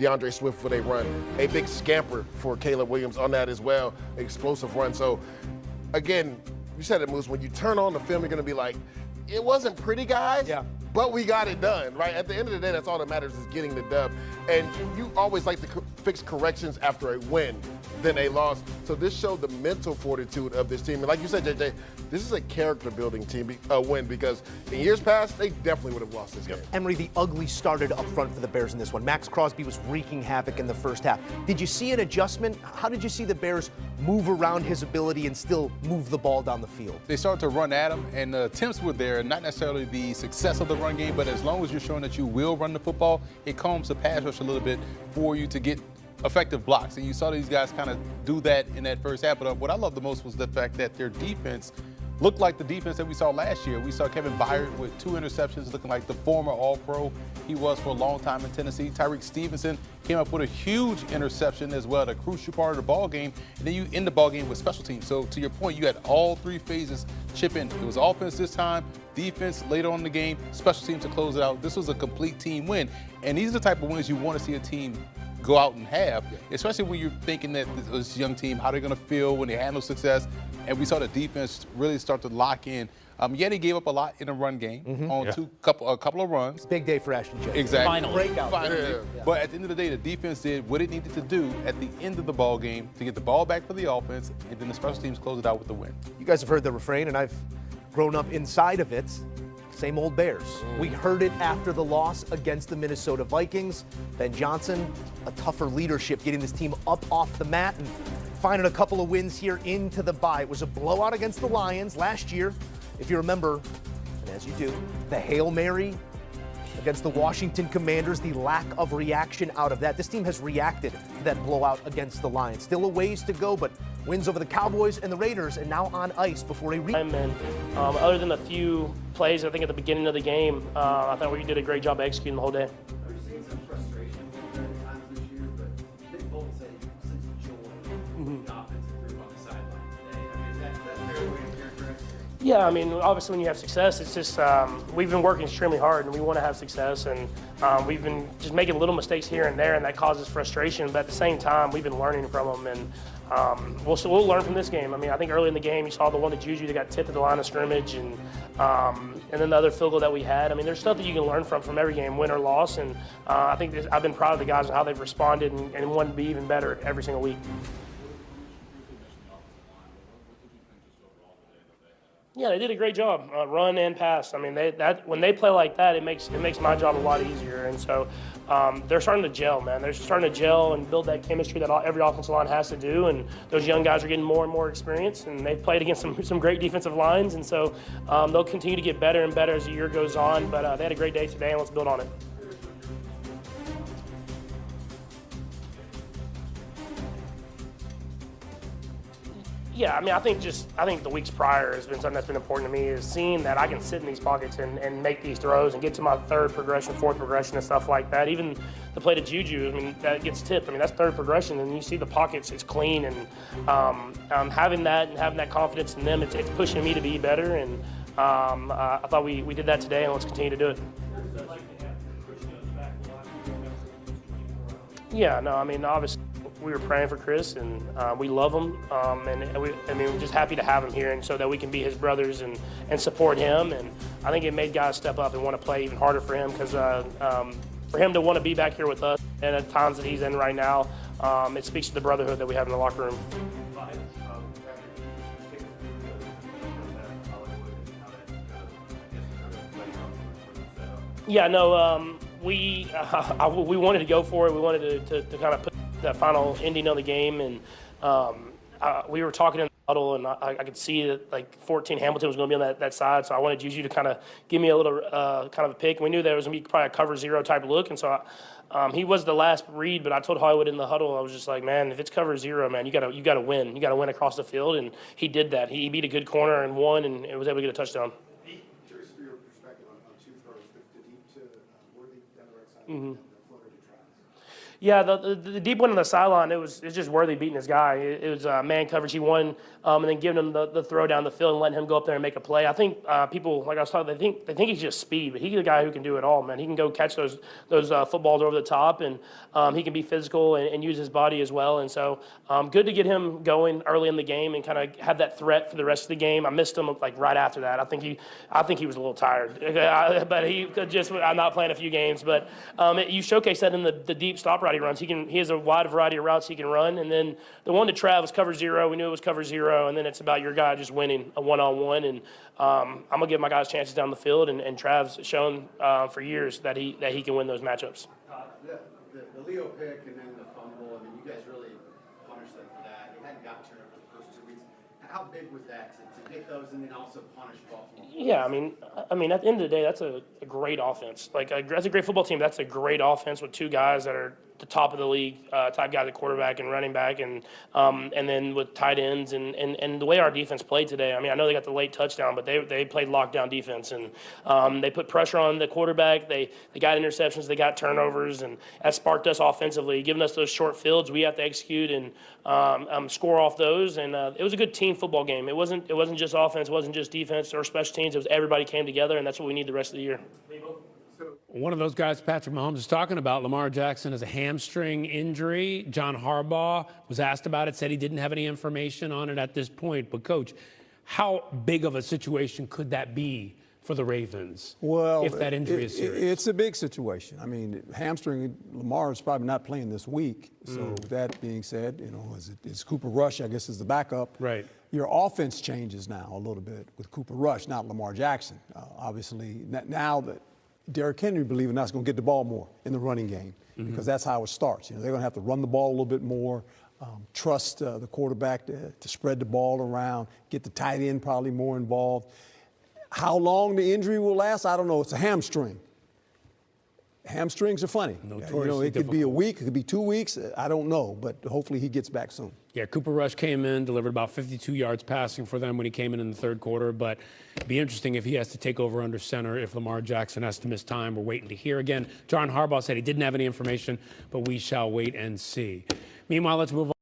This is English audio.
DeAndre Swift for their run. A big scamper for Caleb Williams on that as well, explosive run. So, again, you said it, Moose, when you turn on the film, you're going to be like, it wasn't pretty, guys, but we got it done, right? At the end of the day, that's all that matters is getting the dub. And you always like to fix corrections after a win than a loss. So this showed the mental fortitude of this team. And like you said, JJ, this is a character-building team win because in years past, they definitely would have lost this game. Emery, the ugly started up front for the Bears in this one. Max Crosby was wreaking havoc in the first half. Did you see an adjustment? How did you see the Bears move around his ability and still move the ball down the field? They started to run at him, and the attempts were there, not necessarily the success of the run game, but as long as you're showing that you will run the football, it calms the pass rush a little bit for you to get effective blocks. And you saw these guys kind of do that in that first half. But what I loved the most was the fact that their defense looked like the defense that we saw last year. We saw Kevin Byard with 2 interceptions, looking like the former All-Pro he was for a long time in Tennessee. Tyreek Stevenson came up with a huge interception as well, the crucial part of the ball game. And then you end the ball game with special teams. So to your point, you had all 3 phases chip in. It was offense this time, defense later on in the game, special teams to close it out. This was a complete team win. And these are the type of wins you want to see a team go out and have, especially when you're thinking that this young team, how they're going to feel when they have no success. And we saw the defense really start to lock in. They gave up a lot in the run game on a couple of runs. Big day for Ashton Jeff. Exactly. Finally. But at the end of the day, the defense did what it needed to do at the end of the ball game to get the ball back for the offense, and then the special teams closed it out with the win. You guys have heard the refrain, and I've grown up inside of it. Same old Bears. We heard it after the loss against the Minnesota Vikings. Ben Johnson, a tougher leadership, getting this team up off the mat and finding a couple of wins here into the bye. It was a blowout against the Lions last year. If you remember, and as you do, the Hail Mary against the Washington Commanders, the lack of reaction out of that. This team has reacted to that blowout against the Lions. Still a ways to go, but wins over the Cowboys and the Raiders, and now on ice before other than a few plays, I think at the beginning of the game, I thought we did a great job executing the whole day. Are you seeing some frustration at times this year? But Nick Bolton said he sense of joy in the offensive group on the sideline today. I mean, is that a fair way to characterize it? Yeah, I mean, obviously when you have success, it's just we've been working extremely hard and we want to have success, and we've been just making little mistakes here and there, and that causes frustration. But at the same time, we've been learning from them, and we'll learn from this game. I mean, I think early in the game, you saw the one that Juju that got tipped at the line of scrimmage, and then the other field goal that we had. I mean, there's stuff that you can learn from every game, win or loss, and I think I've been proud of the guys and how they've responded and want to be even better every single week. Yeah, they did a great job, run and pass. I mean, when they play like that, it makes my job a lot easier. And so they're starting to gel, man. They're starting to gel and build that chemistry that every offensive line has to do. And those young guys are getting more and more experience, and they've played against some great defensive lines. And so they'll continue to get better and better as the year goes on. But they had a great day today, and let's build on it. Yeah, I mean, I think the weeks prior has been something that's been important to me, is seeing that I can sit in these pockets and make these throws and get to my third progression, fourth progression, and stuff like that. Even the play to Juju, I mean, that gets tipped. I mean, that's third progression, and you see the pockets, it's clean, and having that confidence in them, it's pushing me to be better, and I thought we did that today, and let's continue to do it. Yeah, no, I mean, obviously, we were praying for Chris, and we love him, we're just happy to have him here, and so that we can be his brothers and support him. And I think it made guys step up and want to play even harder for him, because for him to want to be back here with us and at times that he's in right now, it speaks to the brotherhood that we have in the locker room. Yeah, no, we wanted to go for it. We wanted to kind of put that final ending of the game, and we were talking in the huddle, and I could see that like 14 Hamilton was going to be on that side, so I wanted Juju to kind of give me a little kind of a pick. We knew there was going to be probably a cover zero type look, and so he was the last read, but I told Hollywood in the huddle, I was just like, man, if it's cover zero, man, you got to win. You got to win across the field, and he did that. He beat a good corner and won, and was able to get a touchdown. Curious for your perspective on 2 throws, the deep to Worthy down the right side, Mm-hmm. and the floater to Travis. Yeah, the deep one on the sideline, it's just Worthy beating his guy. It was man coverage. He won, and then giving him the throw down the field and letting him go up there and make a play. I think people, like I was talking, they think he's just speed, but he's a guy who can do it all, man. He can go catch those footballs over the top, and he can be physical and use his body as well. And so good to get him going early in the game and kind of have that threat for the rest of the game. I missed him like right after that. I think he was a little tired, but he could just. I'm not playing a few games, but you showcase that in the deep stop route he runs. He has a wide variety of routes he can run, and then the one to Trav was cover zero. We knew it was cover zero, and then it's about your guy just winning a one-on-one. And I'm gonna give my guys chances down the field, and Trav's shown for years that he can win those matchups. The Leo pick and then the fumble. I mean, you guys really punished them for that. They hadn't gotten turnovers the first 2 weeks. How big was that to get those and then also punish Baltimore? Yeah, I mean, at the end of the day, that's a great offense. Like that's a great football team. That's a great offense with two guys that are the top of the league type guys at quarterback and running back, and then with tight ends and the way our defense played today. I mean, I know they got the late touchdown, but they played lockdown defense, and they put pressure on the quarterback. They got interceptions, they got turnovers, and that sparked us offensively, giving us those short fields we have to execute and score off those. And it was a good team football game. It wasn't just offense, it wasn't just defense or special teams. It was everybody came together, and that's what we need the rest of the year. One of those guys Patrick Mahomes is talking about, Lamar Jackson, has a hamstring injury. John Harbaugh was asked about it, said he didn't have any information on it at this point. But, Coach, how big of a situation could that be for the Ravens if that injury is serious? It's a big situation. I mean, hamstring, Lamar is probably not playing this week. So that being said, it's Cooper Rush, I guess, is the backup. Right. Your offense changes now a little bit with Cooper Rush, not Lamar Jackson. Obviously, now that Derrick Henry, believe it or not, is going to get the ball more in the running game because that's how it starts. They're going to have to run the ball a little bit more, trust the quarterback to spread the ball around, get the tight end probably more involved. How long the injury will last, I don't know. It's a hamstring. Hamstrings are funny. It could be a week, it could be 2 weeks. I don't know, but hopefully he gets back soon. Yeah, Cooper Rush came in, delivered about 52 yards passing for them when he came in the third quarter. But it'd be interesting if he has to take over under center, if Lamar Jackson has to miss time. We're waiting to hear. Again, John Harbaugh said he didn't have any information, but we shall wait and see. Meanwhile, let's move on.